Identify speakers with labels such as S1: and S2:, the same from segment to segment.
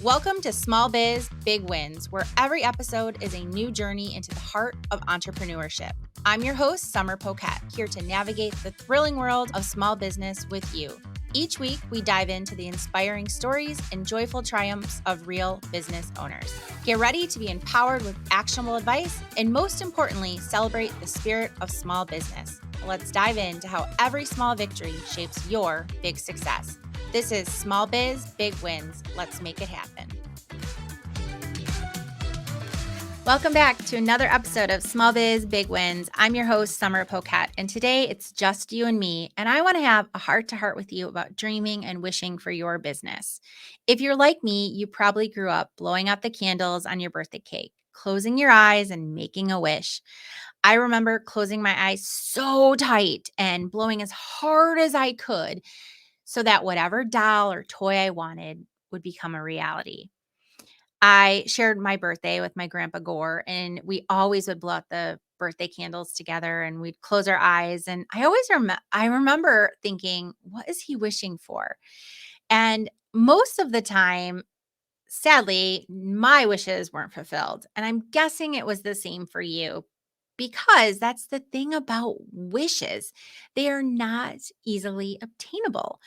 S1: Welcome to Small Biz, Big Wins, where every episode is a new journey into the heart of entrepreneurship. I'm your host, Sommer Poquette, here to navigate the thrilling world of small business with you. Each week, we dive into the inspiring stories and joyful triumphs of real business owners. Get ready to be empowered with actionable advice and, most importantly, celebrate the spirit of small business. Let's dive into how every small victory shapes your big success. This is Small Biz, Big Wins. Let's make it happen. Welcome back to another episode of Small Biz, Big Wins. I'm your host, Sommer Poquette, and today it's just you and me, and I want to have a heart-to-heart with you about dreaming and wishing for your business. If you're like me, you probably grew up blowing out the candles on your birthday cake, closing your eyes and making a wish. I remember closing my eyes so tight and blowing as hard as I could so that whatever doll or toy I wanted would become a reality. I shared my birthday with my grandpa Gore, and we always would blow out the birthday candles together and we'd close our eyes. And I remember thinking, what is he wishing for? And most of the time, sadly, my wishes weren't fulfilled. And I'm guessing it was the same for you because that's the thing about wishes. They are not easily obtainable.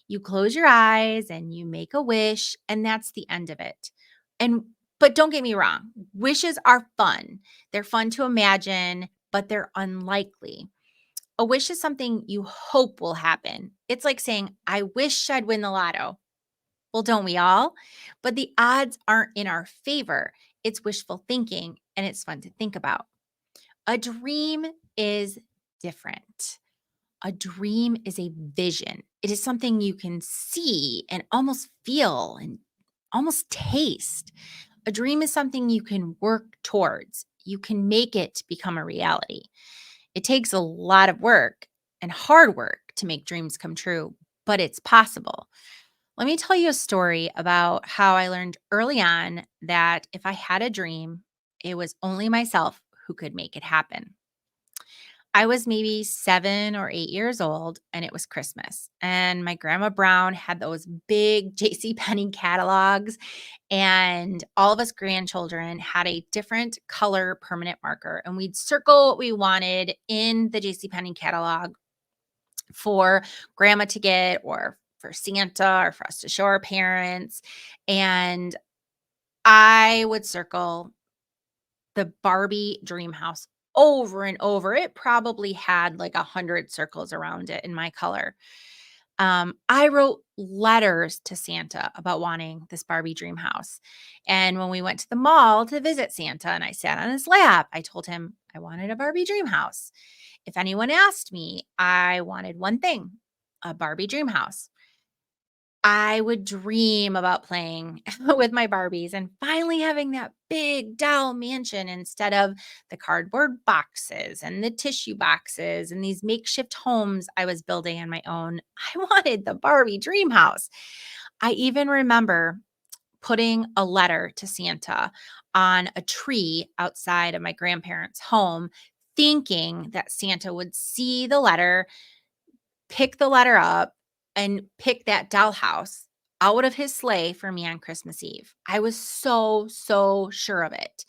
S1: You close your eyes and you make a wish, and that's the end of it. And but don't get me wrong, wishes are fun. They're fun to imagine, but they're unlikely. A wish is something you hope will happen. It's like saying, I wish I'd win the lotto. Well, don't we all? But the odds aren't in our favor. It's wishful thinking, and it's fun to think about. A dream is different. A dream is a vision. It is something you can see and almost feel and almost taste. A dream is something you can work towards. You can make it become a reality. It takes a lot of work and hard work to make dreams come true, but it's possible. Let me tell you a story about how I learned early on that if I had a dream, it was only myself who could make it happen. I was maybe 7 or 8 years old, and it was Christmas, and my grandma Brown had those big JCPenney catalogs, and all of us grandchildren had a different color permanent marker, and we'd circle what we wanted in the JCPenney catalog for grandma to get or for Santa or for us to show our parents, and I would circle the Barbie dream house over and over. It probably had like 100 circles around it in my color. I wrote letters to Santa about wanting this Barbie dream house. And when we went to the mall to visit Santa and I sat on his lap, I told him I wanted a Barbie dream house. If anyone asked me, I wanted one thing, a Barbie dream house. I would dream about playing with my Barbies and finally having that big doll mansion instead of the cardboard boxes and the tissue boxes and these makeshift homes I was building on my own. I wanted the Barbie dream house. I even remember putting a letter to Santa on a tree outside of my grandparents' home, thinking that Santa would see the letter, pick the letter up, and pick that dollhouse out of his sleigh for me on Christmas Eve. I was so sure of it.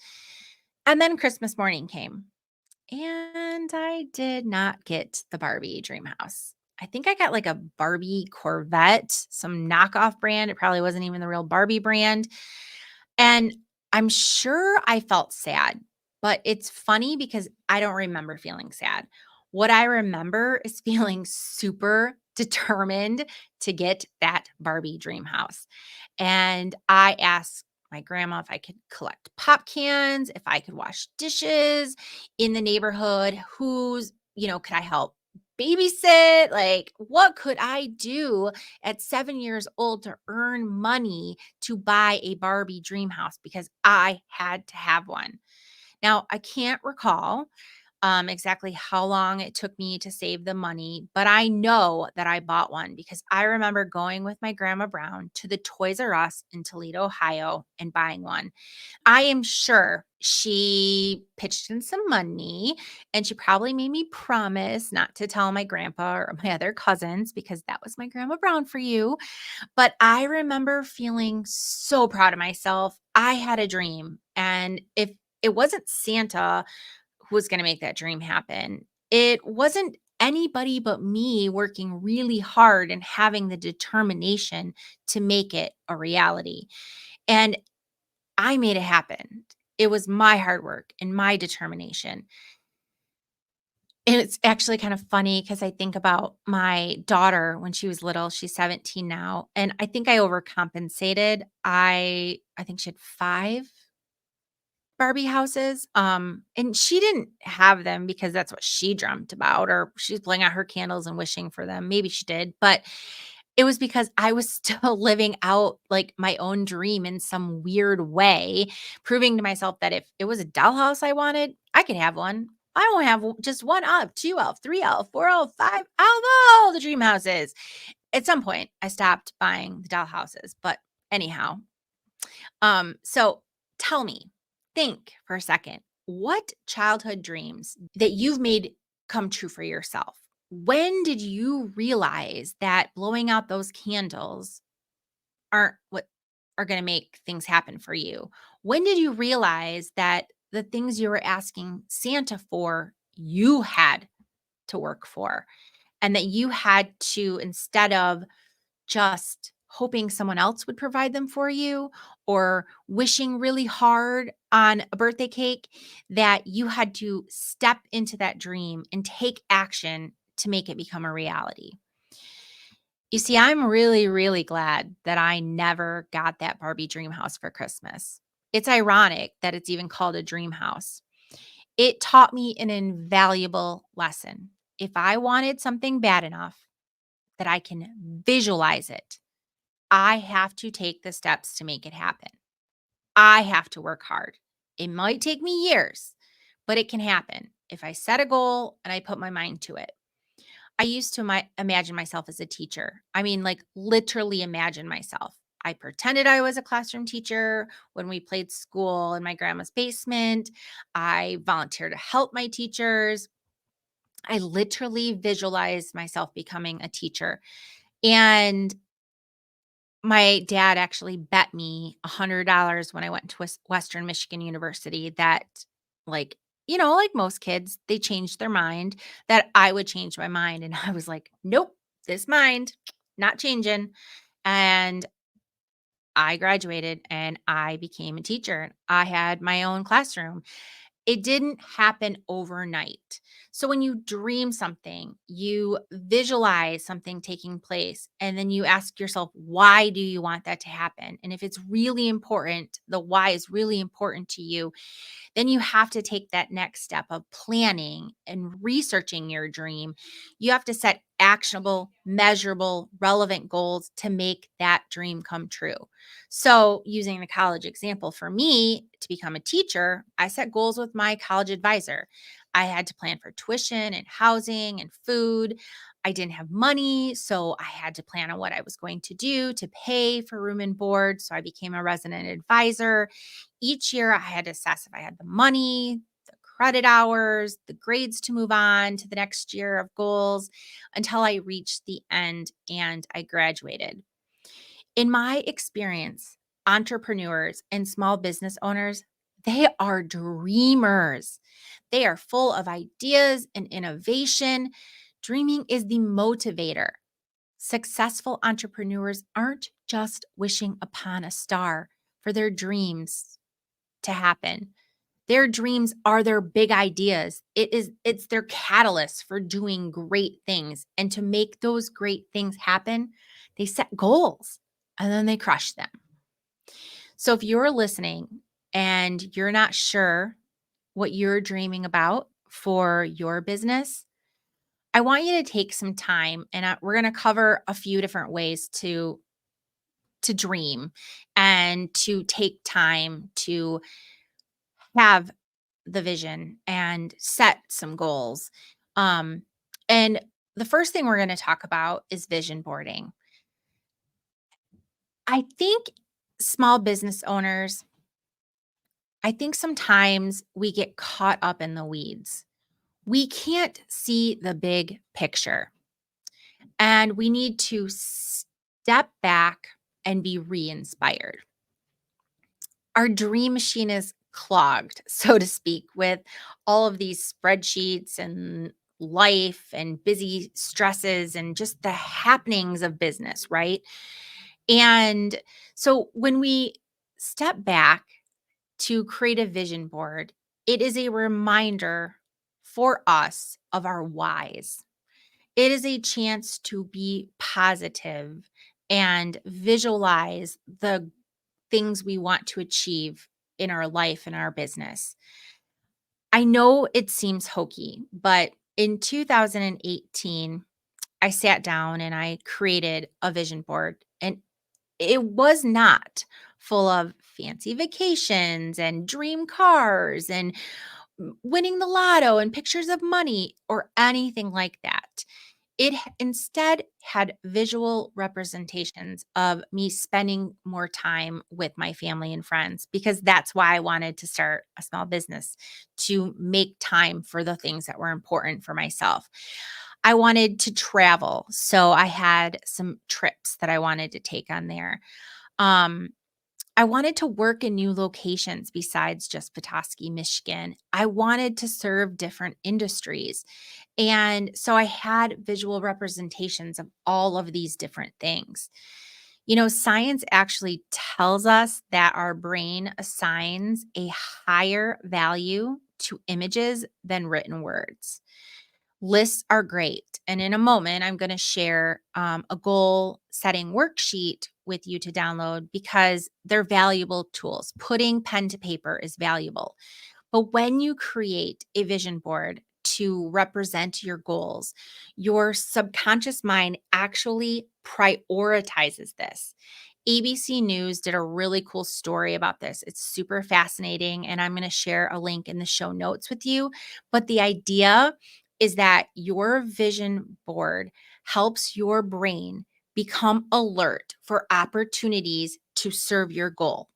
S1: And then Christmas morning came, and I did not get the Barbie dream house. I think I got like a Barbie Corvette, some knockoff brand. It probably wasn't even the real Barbie brand. And I'm sure I felt sad, but it's funny because I don't remember feeling sad. What I remember is feeling super determined to get that Barbie dream house. And I asked my grandma if I could collect pop cans, if I could wash dishes in the neighborhood, could I help babysit? Like, what could I do at 7 years old to earn money to buy a Barbie dream house because I had to have one. Now, I can't recall exactly how long it took me to save the money, but I know that I bought one because I remember going with my grandma Brown to the Toys R Us in Toledo, Ohio, and buying one. I am sure she pitched in some money and she probably made me promise not to tell my grandpa or my other cousins because that was my grandma Brown for you. But I remember feeling so proud of myself. I had a dream. And if it wasn't Santa who was going to make that dream happen, it wasn't anybody but me working really hard and having the determination to make it a reality. And I made it happen. It was my hard work and my determination. And it's actually kind of funny because I think about my daughter when she was little. She's 17 now, and I think I overcompensated. I think she had 5 Barbie houses, and she didn't have them because that's what she dreamt about, or she's blowing out her candles and wishing for them. Maybe she did, but it was because I was still living out, like, my own dream in some weird way, proving to myself that if it was a dollhouse I wanted, I could have one. I won't have just 1 elf, 2 elf, 3 elf, 4 elf, 5 I'll have all the dream houses. At some point, I stopped buying the dollhouses, but anyhow, so tell me, think for a second, what childhood dreams that you've made come true for yourself? When did you realize that blowing out those candles aren't what are going to make things happen for you? When did you realize that the things you were asking Santa for, you had to work for, and that you had to, instead of just hoping someone else would provide them for you or wishing really hard on a birthday cake, that you had to step into that dream and take action to make it become a reality? You see, I'm really, really glad that I never got that Barbie dream house for Christmas. It's ironic that it's even called a dream house. It taught me an invaluable lesson. If I wanted something bad enough that I can visualize it, I have to take the steps to make it happen. I have to work hard. It might take me years, but it can happen if I set a goal and I put my mind to it. I used to imagine myself as a teacher. I mean, like literally imagine myself. I pretended I was a classroom teacher when we played school in my grandma's basement. I volunteered to help my teachers. I literally visualized myself becoming a teacher. And my dad actually bet me $100 when I went to Western Michigan University that, like, like most kids, they changed their mind, that I would change my mind. And I was like, nope, this mind, not changing. And I graduated and I became a teacher. I had my own classroom. It didn't happen overnight. So when you dream something, you visualize something taking place, and then you ask yourself, why do you want that to happen? And if it's really important, the why is really important to you, then you have to take that next step of planning and researching your dream. You have to set actionable, measurable, relevant goals to make that dream come true. So, using the college example for me to become a teacher, I set goals with my college advisor. I had to plan for tuition and housing and food. I didn't have money, so I had to plan on what I was going to do to pay for room and board. So I became a resident advisor. Each year, I had to assess if I had the money, the credit hours, the grades to move on to the next year of goals until I reached the end and I graduated. In my experience, entrepreneurs and small business owners, they are dreamers. They are full of ideas and innovation. Dreaming is the motivator. Successful entrepreneurs aren't just wishing upon a star for their dreams to happen. Their dreams are their big ideas. It's their catalyst for doing great things. And to make those great things happen, they set goals and then they crush them. So if you're listening and you're not sure what you're dreaming about for your business, I want you to take some time, and we're going to cover a few different ways to dream and to take time to have the vision and set some goals. Um, and the first thing we're going to talk about is vision boarding. I think small business owners, I think sometimes we get caught up in the weeds. We can't see the big picture, and we need to step back and be re inspired. Our dream machine is clogged, so to speak, with all of these spreadsheets and life and busy stresses and just the happenings of business, right? And so when we step back to create a vision board, it is a reminder for us of our whys. It is a chance to be positive and visualize the things we want to achieve in our life and our business. I know it seems hokey, but in 2018, I sat down and I created a vision board, and it was not full of fancy vacations and dream cars and winning the lotto and pictures of money or anything like that. Instead had visual representations of me spending more time with my family and friends, because that's why I wanted to start a small business, to make time for the things that were important for myself. I wanted to travel, so I had some trips that I wanted to take on there. Um, I wanted to work in new locations besides just Petoskey, Michigan. I wanted to serve different industries. And so I had visual representations of all of these different things. Science actually tells us that our brain assigns a higher value to images than written words. Lists are great. And in a moment, I'm going to share a goal setting worksheet with you to download because they're valuable tools. Putting pen to paper is valuable. But when you create a vision board to represent your goals, your subconscious mind actually prioritizes this. ABC News did a really cool story about this. It's super fascinating, and I'm going to share a link in the show notes with you. But the idea is that your vision board helps your brain become alert for opportunities to serve your goal.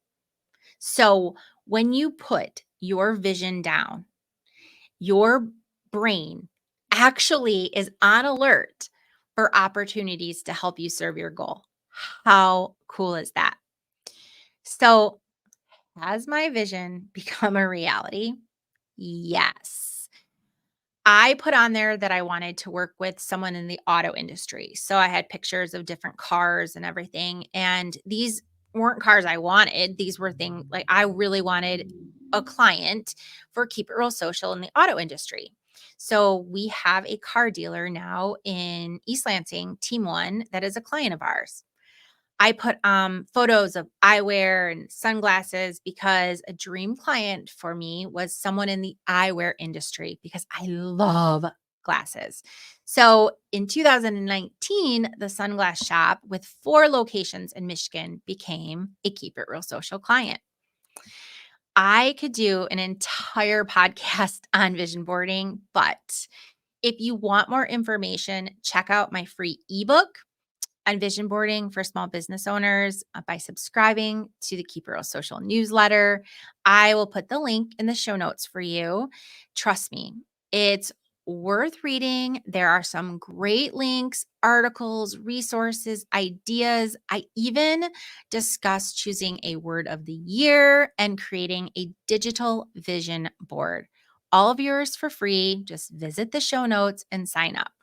S1: So when you put your vision down, your brain actually is on alert for opportunities to help you serve your goal. How cool is that? So, has my vision become a reality? Yes. I put on there that I wanted to work with someone in the auto industry. So I had pictures of different cars and everything. And these weren't cars I wanted. These were things like I really wanted a client for Keep It Real Social in the auto industry. So we have a car dealer now in East Lansing, Team One, that is a client of ours. I put photos of eyewear and sunglasses because a dream client for me was someone in the eyewear industry because I love glasses. So in 2019, the sunglass shop with 4 locations in Michigan became a Keep It Real Social client. I could do an entire podcast on vision boarding, but if you want more information, check out my free ebook on vision boarding for small business owners by subscribing to the Keep It Real Social newsletter. I will put the link in the show notes for you. Trust me, it's worth reading. There are some great links, articles, resources, ideas. I even discuss choosing a word of the year and creating a digital vision board. All of yours for free. Just visit the show notes and sign up.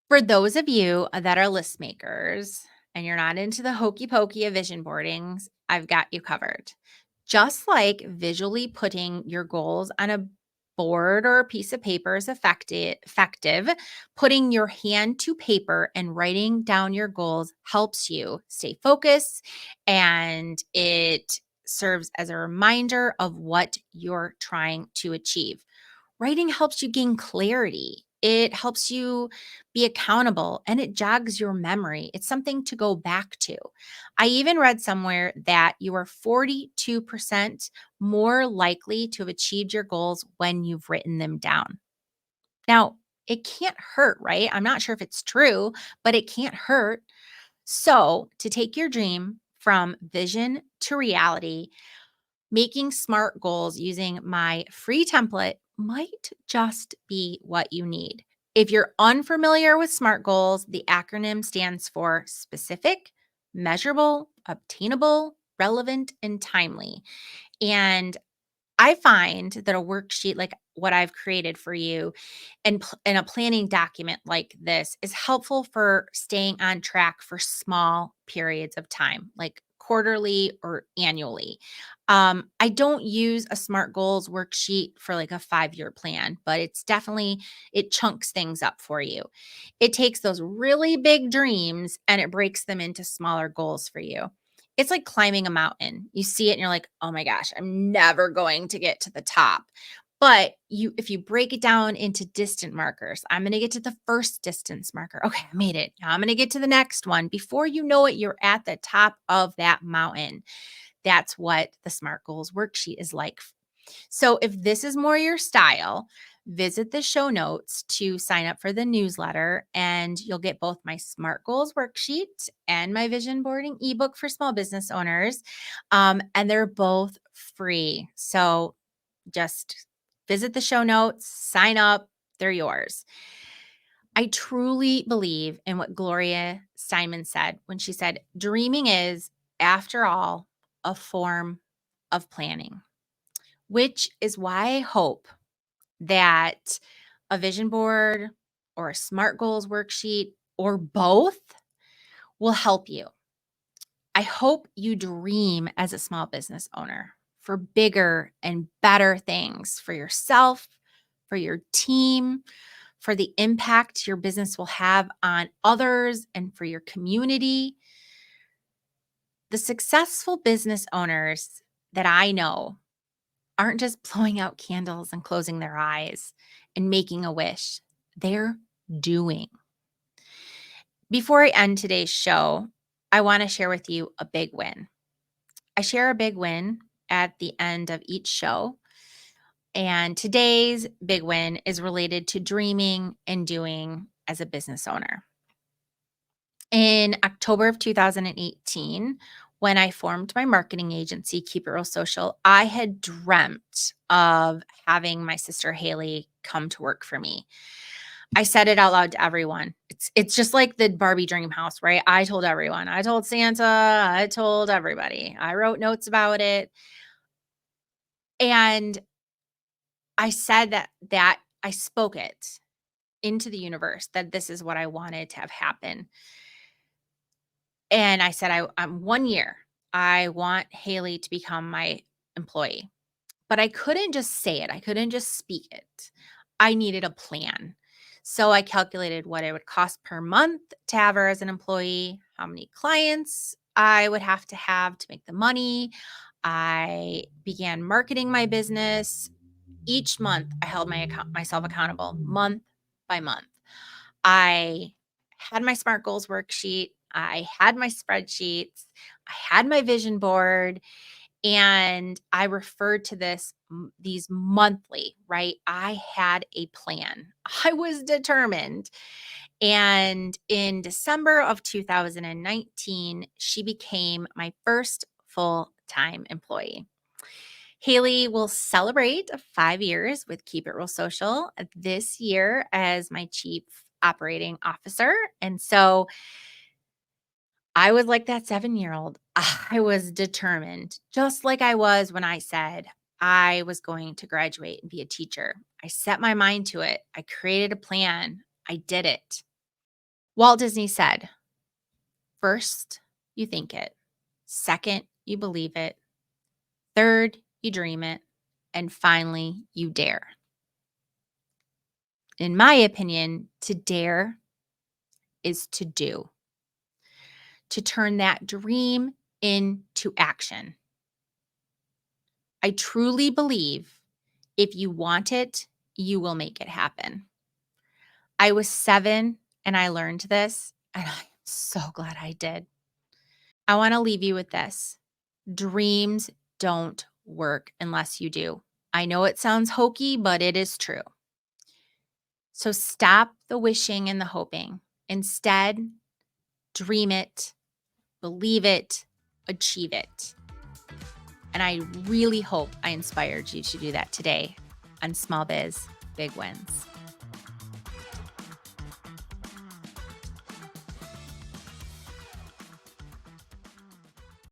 S1: For those of you that are list makers and you're not into the hokey pokey of vision boardings, I've got you covered. Just like visually putting your goals on a board or a piece of paper is effective, putting your hand to paper and writing down your goals helps you stay focused, and it serves as a reminder of what you're trying to achieve. Writing helps you gain clarity. It helps you be accountable and it jogs your memory. It's something to go back to. I even read somewhere that you are 42% more likely to have achieved your goals when you've written them down. Now, it can't hurt, right? I'm not sure if it's true, but it can't hurt. So, to take your dream from vision to reality, making SMART goals using my free template might just be what you need. If you're unfamiliar with SMART goals, the acronym stands for specific, measurable, obtainable, relevant, and timely. And I find that a worksheet like what I've created for you and a planning document like this is helpful for staying on track for small periods of time, like quarterly or annually. I don't use a SMART goals worksheet for like a 5-year plan, but it chunks things up for you. It takes those really big dreams and it breaks them into smaller goals for you. It's like climbing a mountain. You see it and you're like, "Oh my gosh, I'm never going to get to the top." But if you break it down into distant markers, I'm going to get to the first distance marker. Okay, I made it. Now I'm going to get to the next one. Before you know it, you're at the top of that mountain. That's what the SMART Goals worksheet is like. So if this is more your style, visit the show notes to sign up for the newsletter, and you'll get both my SMART Goals worksheet and my vision boarding ebook for small business owners. And they're both free. So just visit the show notes, sign up, they're yours. I truly believe in what Gloria Steinman said when she said, dreaming is, after all, a form of planning, which is why I hope that a vision board or a SMART goals worksheet or both will help you. I hope you dream as a small business owner for bigger and better things for yourself, for your team, for the impact your business will have on others and for your community. The successful business owners that I know aren't just blowing out candles and closing their eyes and making a wish. They're doing. Before I end today's show, I want to share with you a big win. I share a big win at the end of each show. And today's big win is related to dreaming and doing as a business owner. In October of 2018, when I formed my marketing agency, Keep It Real Social, I had dreamt of having my sister Haley come to work for me. I said it out loud to everyone. It's just like the Barbie dream house, right? I told everyone. I told Santa, I told everybody. I wrote notes about it. And I said that I spoke it into the universe that this is what I wanted to have happen. And I said, I'm 1 year. I want Haley to become my employee. But I couldn't just say it. I couldn't just speak it. I needed a plan. So I calculated what it would cost per month to have her as an employee, how many clients I would have to make the money. I began marketing my business. Each month, I held myself accountable month by month. I had my SMART goals worksheet. I had my spreadsheets. I had my vision board, and I referred to these monthly, right? I had a plan. I was determined. And in December of 2019, she became my first full-time employee. Haley will celebrate 5 years with Keep It Real Social this year as my chief operating officer. And so I was like that 7-year-old. I was determined, just like I was when I said I was going to graduate and be a teacher. I set my mind to it. I created a plan. I did it. Walt Disney said, first, you think it. Second, you believe it. Third, you dream it. And finally, you dare. In my opinion, to dare is to do, to turn that dream into action. I truly believe if you want it, you will make it happen. I was 7 and I learned this, and I'm so glad I did. I want to leave you with this. Dreams don't work unless you do. I know it sounds hokey, but it is true. So stop the wishing and the hoping. Instead, dream it, believe it, achieve it. And I really hope I inspired you to do that today on Small Biz Big Wins.